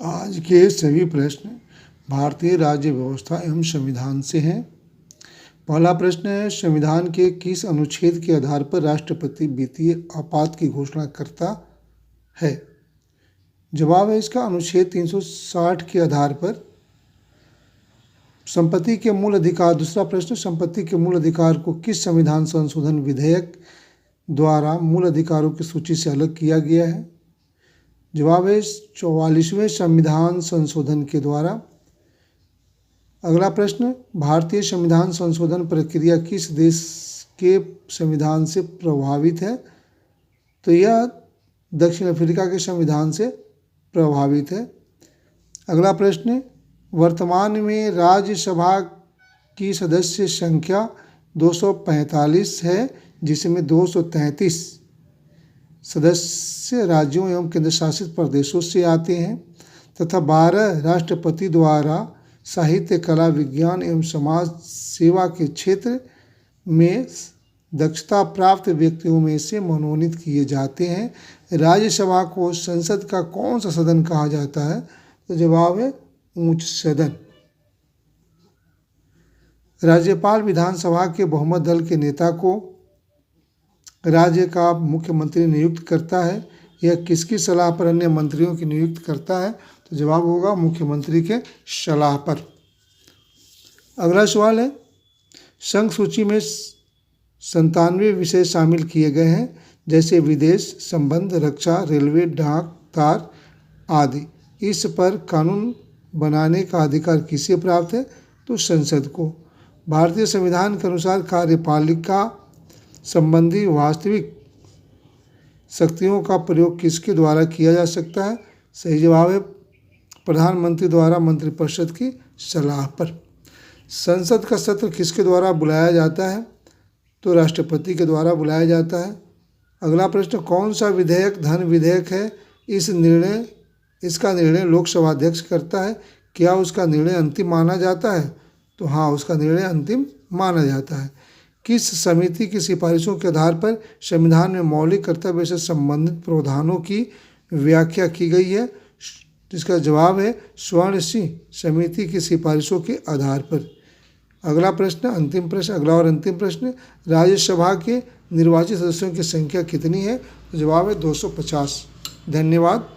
आज के सभी प्रश्न भारतीय राज्य व्यवस्था एवं संविधान से हैं। पहला प्रश्न है, संविधान के किस अनुच्छेद के आधार पर राष्ट्रपति वित्तीय आपात की घोषणा करता है? जवाब है इसका अनुच्छेद 360 के आधार पर। संपत्ति के मूल अधिकार, दूसरा प्रश्न, संपत्ति के मूल अधिकार को किस संविधान संशोधन विधेयक द्वारा मूल अधिकारों की सूची से अलग किया गया है? जवाब है 44वें संविधान संशोधन के द्वारा। अगला प्रश्न, भारतीय संविधान संशोधन प्रक्रिया किस देश के संविधान से प्रभावित है? तो यह दक्षिण अफ्रीका के संविधान से प्रभावित है। अगला प्रश्न, वर्तमान में राज्यसभा की सदस्य संख्या 245 है, जिसमें 233 सदस्य राज्यों एवं केंद्र शासित प्रदेशों से आते हैं तथा 12 राष्ट्रपति द्वारा साहित्य, कला, विज्ञान एवं समाज सेवा के क्षेत्र में दक्षता प्राप्त व्यक्तियों में से मनोनीत किए जाते हैं। राज्यसभा को संसद का कौन सा सदन कहा जाता है? तो जवाब है उच्च सदन। राज्यपाल विधानसभा के बहुमत दल के नेता को राज्य का मुख्यमंत्री नियुक्त करता है। यह किसकी सलाह पर अन्य मंत्रियों की नियुक्त करता है? तो जवाब होगा मुख्यमंत्री के सलाह पर। अगला सवाल है, संघ सूची में 97 विषय शामिल किए गए हैं, जैसे विदेश संबंध, रक्षा, रेलवे, डाक, तार आदि। इस पर कानून बनाने का अधिकार किसे प्राप्त है? तो संसद को। भारतीय संविधान के अनुसार कार्यपालिका संबंधी वास्तविक शक्तियों का प्रयोग किसके द्वारा किया जा सकता है? सही जवाब है प्रधानमंत्री द्वारा मंत्रिपरिषद की सलाह पर। संसद का सत्र किसके द्वारा बुलाया जाता है? तो राष्ट्रपति के द्वारा बुलाया जाता है। अगला प्रश्न, कौन सा विधेयक धन विधेयक है? इसका निर्णय लोकसभा अध्यक्ष करता है। क्या उसका निर्णय अंतिम माना जाता है? तो हाँ, उसका निर्णय अंतिम माना जाता है। किस समिति की सिफारिशों के आधार पर संविधान में मौलिक कर्तव्य से संबंधित प्रावधानों की व्याख्या की गई है? जिसका जवाब है स्वर्ण सिंह समिति की सिफारिशों के आधार पर। अगला प्रश्न, अंतिम प्रश्न, अगला और अंतिम प्रश्न, राज्यसभा के निर्वाचित सदस्यों की संख्या कितनी है? तो जवाब है 250। धन्यवाद।